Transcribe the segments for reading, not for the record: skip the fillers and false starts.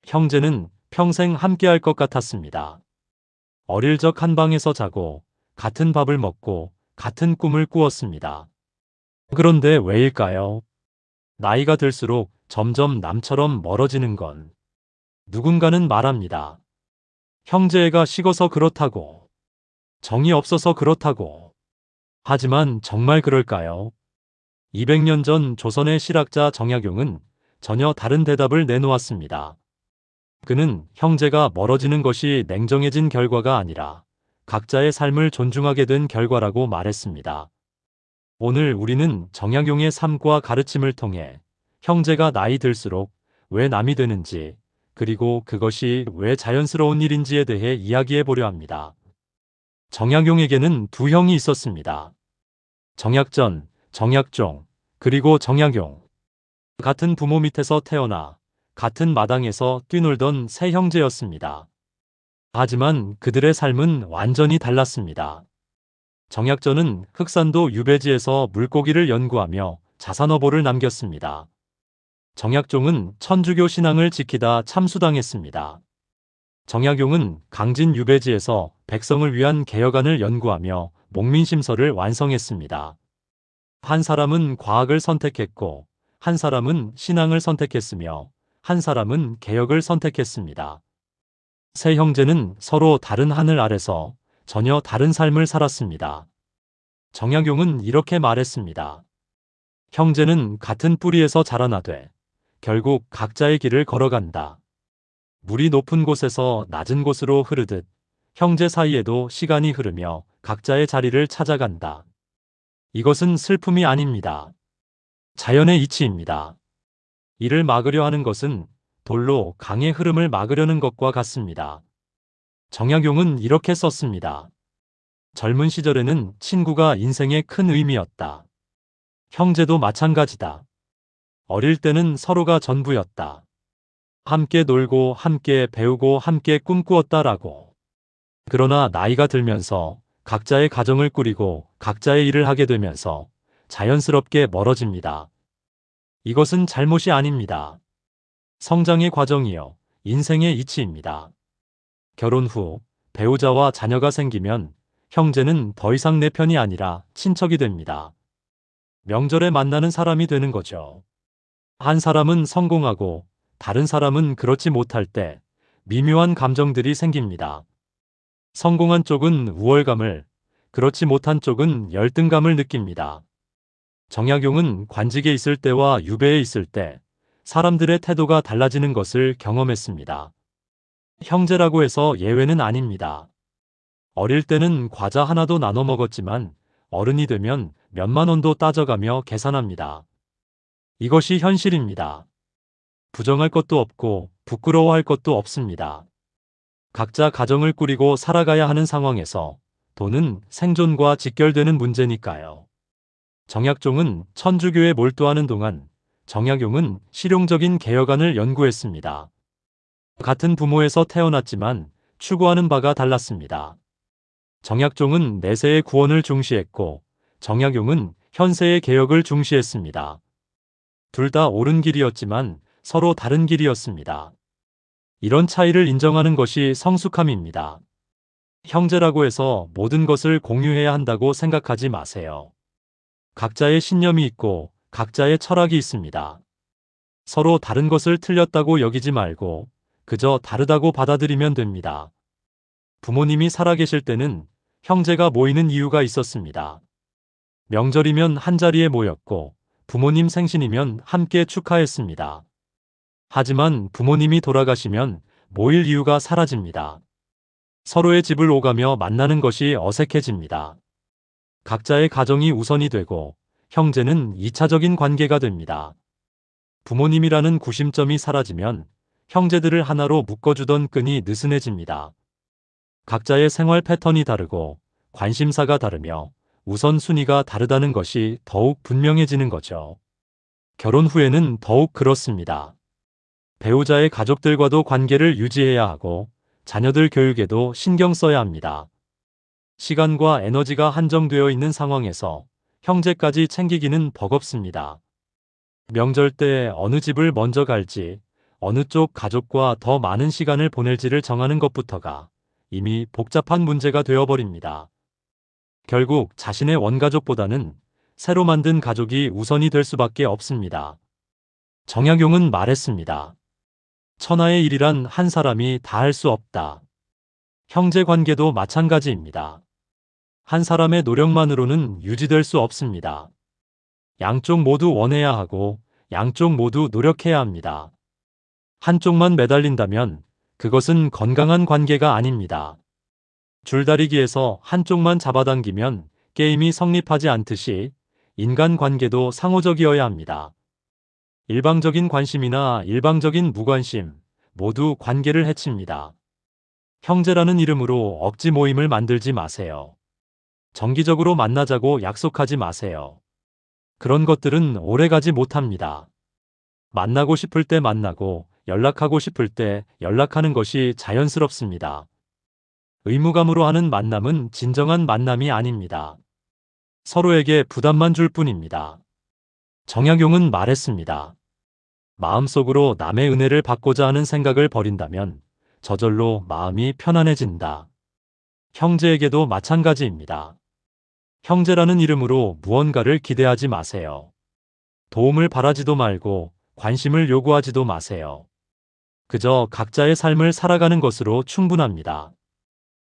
형제는 평생 함께할 것 같았습니다. 어릴 적 한 방에서 자고 같은 밥을 먹고 같은 꿈을 꾸었습니다. 그런데 왜일까요? 나이가 들수록 점점 남처럼 멀어지는 건 누군가는 말합니다. 형제애가 식어서 그렇다고, 정이 없어서 그렇다고. 하지만 정말 그럴까요? 200년 전 조선의 실학자 정약용은 전혀 다른 대답을 내놓았습니다. 그는 형제가 멀어지는 것이 냉정해진 결과가 아니라 각자의 삶을 존중하게 된 결과라고 말했습니다. 오늘 우리는 정약용의 삶과 가르침을 통해 형제가 나이 들수록 왜 남이 되는지, 그리고 그것이 왜 자연스러운 일인지에 대해 이야기해 보려 합니다. 정약용에게는 두 형이 있었습니다. 정약전, 정약종, 그리고 정약용. 같은 부모 밑에서 태어나 같은 마당에서 뛰놀던 세 형제였습니다. 하지만 그들의 삶은 완전히 달랐습니다. 정약전은 흑산도 유배지에서 물고기를 연구하며 자산어보를 남겼습니다. 정약종은 천주교 신앙을 지키다 참수당했습니다. 정약용은 강진 유배지에서 백성을 위한 개혁안을 연구하며 목민심서를 완성했습니다. 한 사람은 과학을 선택했고, 한 사람은 신앙을 선택했으며, 한 사람은 개혁을 선택했습니다. 세 형제는 서로 다른 하늘 아래서 전혀 다른 삶을 살았습니다. 정약용은 이렇게 말했습니다. 형제는 같은 뿌리에서 자라나되 결국 각자의 길을 걸어간다. 물이 높은 곳에서 낮은 곳으로 흐르듯 형제 사이에도 시간이 흐르며 각자의 자리를 찾아간다. 이것은 슬픔이 아닙니다. 자연의 이치입니다. 이를 막으려 하는 것은 돌로 강의 흐름을 막으려는 것과 같습니다. 정약용은 이렇게 썼습니다. 젊은 시절에는 친구가 인생의 큰 의미였다. 형제도 마찬가지다. 어릴 때는 서로가 전부였다. 함께 놀고 함께 배우고 함께 꿈꾸었다라고. 그러나 나이가 들면서 각자의 가정을 꾸리고 각자의 일을 하게 되면서 자연스럽게 멀어집니다. 이것은 잘못이 아닙니다. 성장의 과정이요, 인생의 이치입니다. 결혼 후 배우자와 자녀가 생기면 형제는 더 이상 내 편이 아니라 친척이 됩니다. 명절에 만나는 사람이 되는 거죠. 한 사람은 성공하고 다른 사람은 그렇지 못할 때 미묘한 감정들이 생깁니다. 성공한 쪽은 우월감을, 그렇지 못한 쪽은 열등감을 느낍니다. 정약용은 관직에 있을 때와 유배에 있을 때 사람들의 태도가 달라지는 것을 경험했습니다. 형제라고 해서 예외는 아닙니다. 어릴 때는 과자 하나도 나눠 먹었지만 어른이 되면 몇만 원도 따져가며 계산합니다. 이것이 현실입니다. 부정할 것도 없고 부끄러워할 것도 없습니다. 각자 가정을 꾸리고 살아가야 하는 상황에서 돈은 생존과 직결되는 문제니까요. 정약종은 천주교에 몰두하는 동안 정약용은 실용적인 개혁안을 연구했습니다. 같은 부모에서 태어났지만 추구하는 바가 달랐습니다. 정약종은 내세의 구원을 중시했고 정약용은 현세의 개혁을 중시했습니다. 둘 다 옳은 길이었지만 서로 다른 길이었습니다. 이런 차이를 인정하는 것이 성숙함입니다. 형제라고 해서 모든 것을 공유해야 한다고 생각하지 마세요. 각자의 신념이 있고 각자의 철학이 있습니다. 서로 다른 것을 틀렸다고 여기지 말고 그저 다르다고 받아들이면 됩니다. 부모님이 살아계실 때는 형제가 모이는 이유가 있었습니다. 명절이면 한자리에 모였고 부모님 생신이면 함께 축하했습니다. 하지만 부모님이 돌아가시면 모일 이유가 사라집니다. 서로의 집을 오가며 만나는 것이 어색해집니다. 각자의 가정이 우선이 되고 형제는 2차적인 관계가 됩니다. 부모님이라는 구심점이 사라지면 형제들을 하나로 묶어주던 끈이 느슨해집니다. 각자의 생활 패턴이 다르고 관심사가 다르며 우선순위가 다르다는 것이 더욱 분명해지는 거죠. 결혼 후에는 더욱 그렇습니다. 배우자의 가족들과도 관계를 유지해야 하고 자녀들 교육에도 신경 써야 합니다. 시간과 에너지가 한정되어 있는 상황에서 형제까지 챙기기는 버겁습니다. 명절 때 어느 집을 먼저 갈지, 어느 쪽 가족과 더 많은 시간을 보낼지를 정하는 것부터가 이미 복잡한 문제가 되어버립니다. 결국 자신의 원가족보다는 새로 만든 가족이 우선이 될 수밖에 없습니다. 정약용은 말했습니다. 천하의 일이란 한 사람이 다 할 수 없다. 형제 관계도 마찬가지입니다. 한 사람의 노력만으로는 유지될 수 없습니다. 양쪽 모두 원해야 하고 양쪽 모두 노력해야 합니다. 한쪽만 매달린다면 그것은 건강한 관계가 아닙니다. 줄다리기에서 한쪽만 잡아당기면 게임이 성립하지 않듯이 인간 관계도 상호적이어야 합니다. 일방적인 관심이나 일방적인 무관심 모두 관계를 해칩니다. 형제라는 이름으로 억지 모임을 만들지 마세요. 정기적으로 만나자고 약속하지 마세요. 그런 것들은 오래가지 못합니다. 만나고 싶을 때 만나고 연락하고 싶을 때 연락하는 것이 자연스럽습니다. 의무감으로 하는 만남은 진정한 만남이 아닙니다. 서로에게 부담만 줄 뿐입니다. 정약용은 말했습니다. 마음속으로 남의 은혜를 받고자 하는 생각을 버린다면 저절로 마음이 편안해진다. 형제에게도 마찬가지입니다. 형제라는 이름으로 무언가를 기대하지 마세요. 도움을 바라지도 말고 관심을 요구하지도 마세요. 그저 각자의 삶을 살아가는 것으로 충분합니다.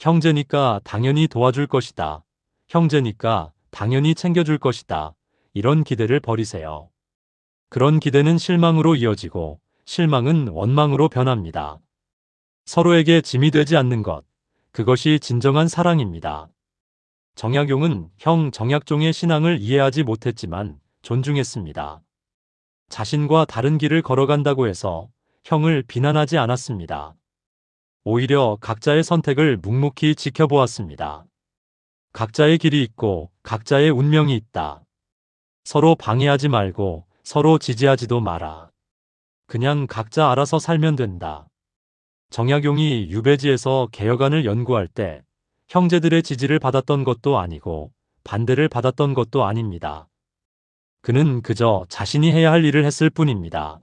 형제니까 당연히 도와줄 것이다. 형제니까 당연히 챙겨줄 것이다. 이런 기대를 버리세요. 그런 기대는 실망으로 이어지고 실망은 원망으로 변합니다. 서로에게 짐이 되지 않는 것, 그것이 진정한 사랑입니다. 정약용은 형 정약종의 신앙을 이해하지 못했지만 존중했습니다. 자신과 다른 길을 걸어간다고 해서 형을 비난하지 않았습니다. 오히려 각자의 선택을 묵묵히 지켜보았습니다. 각자의 길이 있고 각자의 운명이 있다. 서로 방해하지 말고 서로 지지하지도 마라. 그냥 각자 알아서 살면 된다. 정약용이 유배지에서 개혁안을 연구할 때 형제들의 지지를 받았던 것도 아니고 반대를 받았던 것도 아닙니다. 그는 그저 자신이 해야 할 일을 했을 뿐입니다.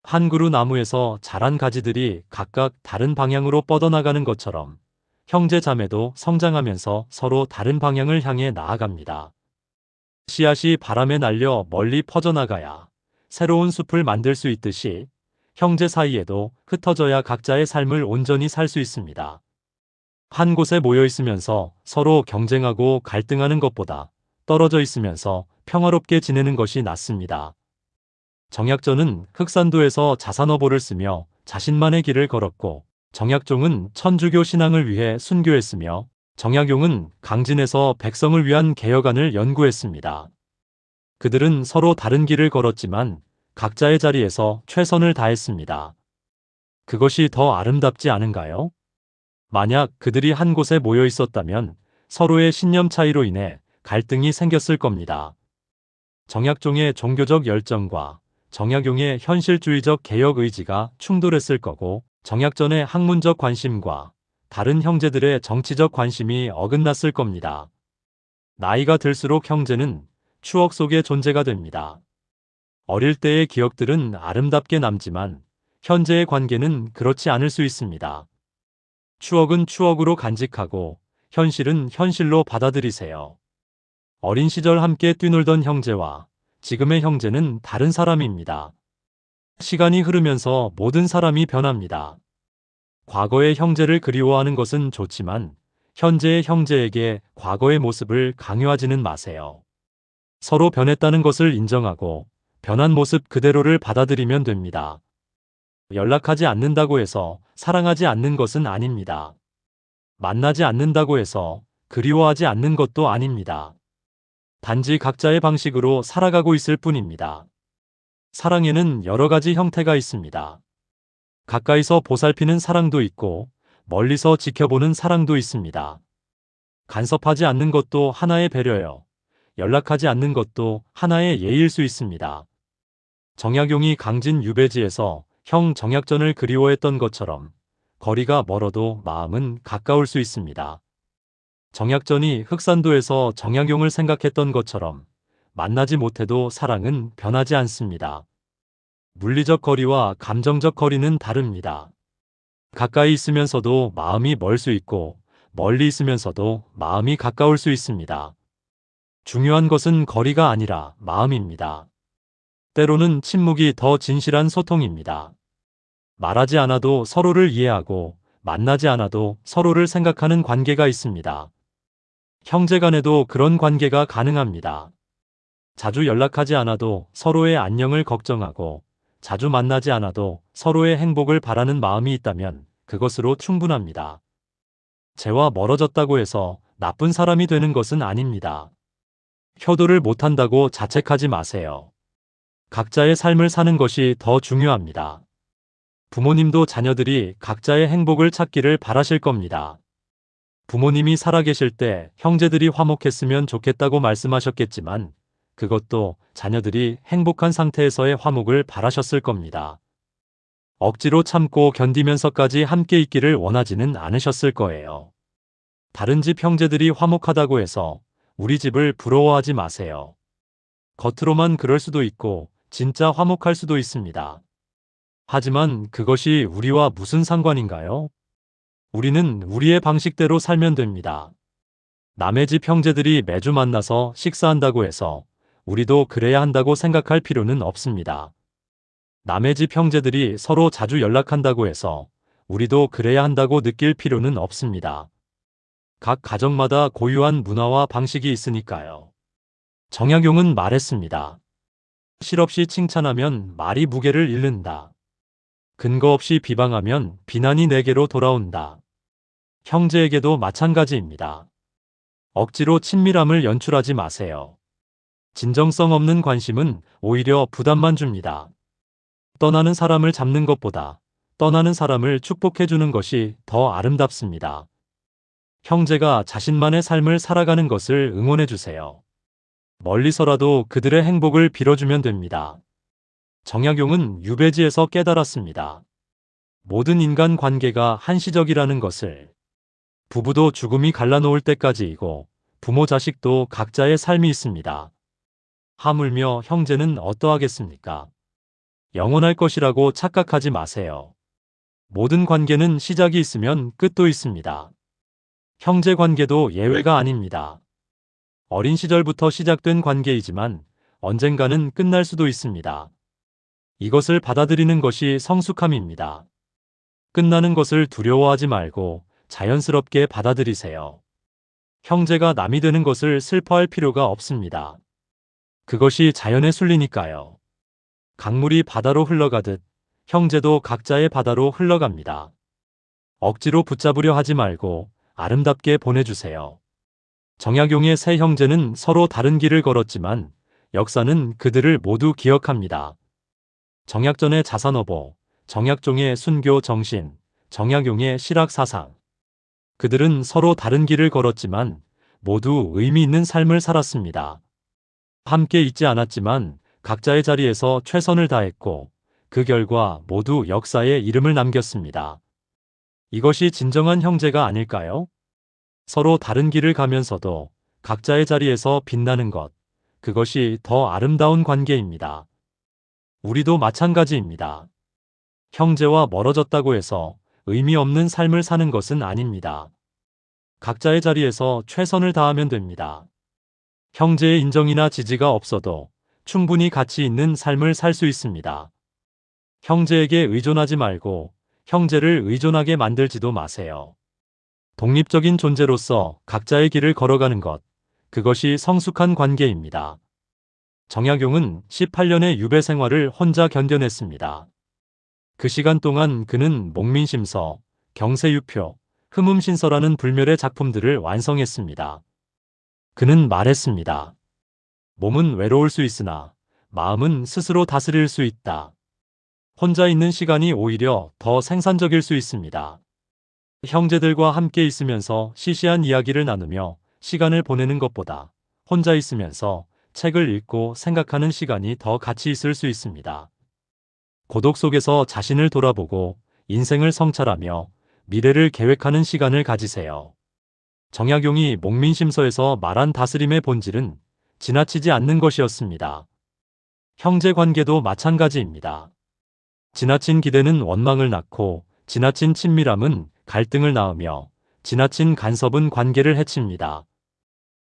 한 그루 나무에서 자란 가지들이 각각 다른 방향으로 뻗어나가는 것처럼 형제 자매도 성장하면서 서로 다른 방향을 향해 나아갑니다. 씨앗이 바람에 날려 멀리 퍼져나가야 새로운 숲을 만들 수 있듯이 형제 사이에도 흩어져야 각자의 삶을 온전히 살 수 있습니다. 한 곳에 모여 있으면서 서로 경쟁하고 갈등하는 것보다 떨어져 있으면서 평화롭게 지내는 것이 낫습니다. 정약전은 흑산도에서 자산어보를 쓰며 자신만의 길을 걸었고 정약종은 천주교 신앙을 위해 순교했으며 정약용은 강진에서 백성을 위한 개혁안을 연구했습니다. 그들은 서로 다른 길을 걸었지만 각자의 자리에서 최선을 다했습니다. 그것이 더 아름답지 않은가요? 만약 그들이 한 곳에 모여 있었다면 서로의 신념 차이로 인해 갈등이 생겼을 겁니다. 정약종의 종교적 열정과 정약용의 현실주의적 개혁 의지가 충돌했을 거고 정약전의 학문적 관심과 다른 형제들의 정치적 관심이 어긋났을 겁니다. 나이가 들수록 형제는 추억 속의 존재가 됩니다. 어릴 때의 기억들은 아름답게 남지만 현재의 관계는 그렇지 않을 수 있습니다. 추억은 추억으로 간직하고 현실은 현실로 받아들이세요. 어린 시절 함께 뛰놀던 형제와 지금의 형제는 다른 사람입니다. 시간이 흐르면서 모든 사람이 변합니다. 과거의 형제를 그리워하는 것은 좋지만 현재의 형제에게 과거의 모습을 강요하지는 마세요. 서로 변했다는 것을 인정하고 변한 모습 그대로를 받아들이면 됩니다. 연락하지 않는다고 해서 사랑하지 않는 것은 아닙니다. 만나지 않는다고 해서 그리워하지 않는 것도 아닙니다. 단지 각자의 방식으로 살아가고 있을 뿐입니다. 사랑에는 여러 가지 형태가 있습니다. 가까이서 보살피는 사랑도 있고 멀리서 지켜보는 사랑도 있습니다. 간섭하지 않는 것도 하나의 배려요. 연락하지 않는 것도 하나의 예의일 수 있습니다. 정약용이 강진 유배지에서 형 정약전을 그리워했던 것처럼 거리가 멀어도 마음은 가까울 수 있습니다. 정약전이 흑산도에서 정약용을 생각했던 것처럼 만나지 못해도 사랑은 변하지 않습니다. 물리적 거리와 감정적 거리는 다릅니다. 가까이 있으면서도 마음이 멀 수 있고 멀리 있으면서도 마음이 가까울 수 있습니다. 중요한 것은 거리가 아니라 마음입니다. 때로는 침묵이 더 진실한 소통입니다. 말하지 않아도 서로를 이해하고 만나지 않아도 서로를 생각하는 관계가 있습니다. 형제간에도 그런 관계가 가능합니다. 자주 연락하지 않아도 서로의 안녕을 걱정하고 자주 만나지 않아도 서로의 행복을 바라는 마음이 있다면 그것으로 충분합니다. 재와 멀어졌다고 해서 나쁜 사람이 되는 것은 아닙니다. 효도를 못한다고 자책하지 마세요. 각자의 삶을 사는 것이 더 중요합니다. 부모님도 자녀들이 각자의 행복을 찾기를 바라실 겁니다. 부모님이 살아계실 때 형제들이 화목했으면 좋겠다고 말씀하셨겠지만 그것도 자녀들이 행복한 상태에서의 화목을 바라셨을 겁니다. 억지로 참고 견디면서까지 함께 있기를 원하지는 않으셨을 거예요. 다른 집 형제들이 화목하다고 해서 우리 집을 부러워하지 마세요. 겉으로만 그럴 수도 있고 진짜 화목할 수도 있습니다. 하지만 그것이 우리와 무슨 상관인가요? 우리는 우리의 방식대로 살면 됩니다. 남의 집 형제들이 매주 만나서 식사한다고 해서 우리도 그래야 한다고 생각할 필요는 없습니다. 남의 집 형제들이 서로 자주 연락한다고 해서 우리도 그래야 한다고 느낄 필요는 없습니다. 각 가정마다 고유한 문화와 방식이 있으니까요. 정약용은 말했습니다. 실없이 칭찬하면 말이 무게를 잃는다. 근거 없이 비방하면 비난이 내게로 돌아온다. 형제에게도 마찬가지입니다. 억지로 친밀함을 연출하지 마세요. 진정성 없는 관심은 오히려 부담만 줍니다. 떠나는 사람을 잡는 것보다 떠나는 사람을 축복해주는 것이 더 아름답습니다. 형제가 자신만의 삶을 살아가는 것을 응원해주세요. 멀리서라도 그들의 행복을 빌어주면 됩니다. 정약용은 유배지에서 깨달았습니다. 모든 인간 관계가 한시적이라는 것을. 부부도 죽음이 갈라놓을 때까지이고 부모 자식도 각자의 삶이 있습니다. 하물며 형제는 어떠하겠습니까? 영원할 것이라고 착각하지 마세요. 모든 관계는 시작이 있으면 끝도 있습니다. 형제 관계도 예외가 아닙니다. 어린 시절부터 시작된 관계이지만 언젠가는 끝날 수도 있습니다. 이것을 받아들이는 것이 성숙함입니다. 끝나는 것을 두려워하지 말고 자연스럽게 받아들이세요. 형제가 남이 되는 것을 슬퍼할 필요가 없습니다. 그것이 자연의 순리니까요. 강물이 바다로 흘러가듯 형제도 각자의 바다로 흘러갑니다. 억지로 붙잡으려 하지 말고 아름답게 보내주세요. 정약용의 세 형제는 서로 다른 길을 걸었지만 역사는 그들을 모두 기억합니다. 정약전의 자산어보, 정약종의 순교 정신, 정약용의 실학 사상. 그들은 서로 다른 길을 걸었지만 모두 의미 있는 삶을 살았습니다. 함께 있지 않았지만 각자의 자리에서 최선을 다했고 그 결과 모두 역사에 이름을 남겼습니다. 이것이 진정한 형제가 아닐까요? 서로 다른 길을 가면서도 각자의 자리에서 빛나는 것, 그것이 더 아름다운 관계입니다. 우리도 마찬가지입니다. 형제와 멀어졌다고 해서 의미 없는 삶을 사는 것은 아닙니다. 각자의 자리에서 최선을 다하면 됩니다. 형제의 인정이나 지지가 없어도 충분히 가치 있는 삶을 살 수 있습니다. 형제에게 의존하지 말고 형제를 의존하게 만들지도 마세요. 독립적인 존재로서 각자의 길을 걸어가는 것, 그것이 성숙한 관계입니다. 정약용은 18년의 유배 생활을 혼자 견뎌냈습니다. 그 시간 동안 그는 목민심서, 경세유표, 흠음신서라는 불멸의 작품들을 완성했습니다. 그는 말했습니다. 몸은 외로울 수 있으나 마음은 스스로 다스릴 수 있다. 혼자 있는 시간이 오히려 더 생산적일 수 있습니다. 형제들과 함께 있으면서 시시한 이야기를 나누며 시간을 보내는 것보다 혼자 있으면서 책을 읽고 생각하는 시간이 더 가치 있을 수 있습니다. 고독 속에서 자신을 돌아보고 인생을 성찰하며 미래를 계획하는 시간을 가지세요. 정약용이 목민심서에서 말한 다스림의 본질은 지나치지 않는 것이었습니다. 형제 관계도 마찬가지입니다. 지나친 기대는 원망을 낳고 지나친 친밀함은 갈등을 낳으며 지나친 간섭은 관계를 해칩니다.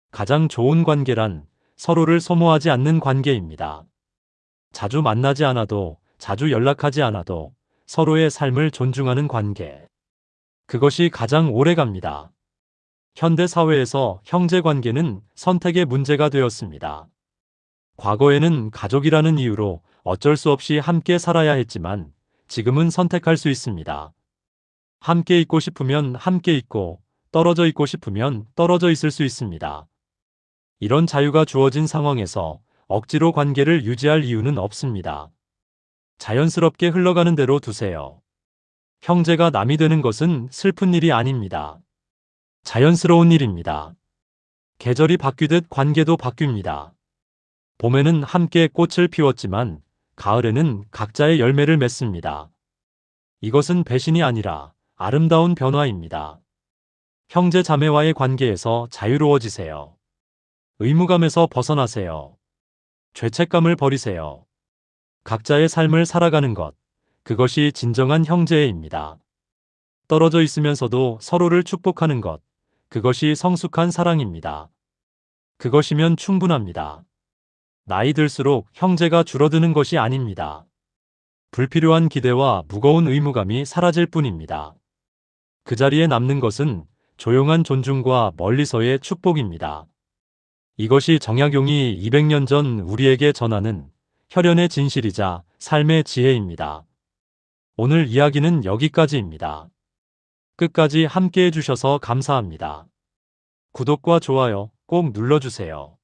가장 좋은 관계란 서로를 소모하지 않는 관계입니다. 자주 만나지 않아도, 자주 연락하지 않아도 서로의 삶을 존중하는 관계. 그것이 가장 오래 갑니다. 현대 사회에서 형제 관계는 선택의 문제가 되었습니다. 과거에는 가족이라는 이유로 어쩔 수 없이 함께 살아야 했지만 지금은 선택할 수 있습니다. 함께 있고 싶으면 함께 있고 떨어져 있고 싶으면 떨어져 있을 수 있습니다. 이런 자유가 주어진 상황에서 억지로 관계를 유지할 이유는 없습니다. 자연스럽게 흘러가는 대로 두세요. 형제가 남이 되는 것은 슬픈 일이 아닙니다. 자연스러운 일입니다. 계절이 바뀌듯 관계도 바뀝니다. 봄에는 함께 꽃을 피웠지만 가을에는 각자의 열매를 맺습니다. 이것은 배신이 아니라 아름다운 변화입니다. 형제 자매와의 관계에서 자유로워지세요. 의무감에서 벗어나세요. 죄책감을 버리세요. 각자의 삶을 살아가는 것, 그것이 진정한 형제애입니다. 떨어져 있으면서도 서로를 축복하는 것, 그것이 성숙한 사랑입니다. 그것이면 충분합니다. 나이 들수록 형제가 줄어드는 것이 아닙니다. 불필요한 기대와 무거운 의무감이 사라질 뿐입니다. 그 자리에 남는 것은 조용한 존중과 멀리서의 축복입니다. 이것이 정약용이 200년 전 우리에게 전하는 혈연의 진실이자 삶의 지혜입니다. 오늘 이야기는 여기까지입니다. 끝까지 함께 해주셔서 감사합니다. 구독과 좋아요 꼭 눌러주세요.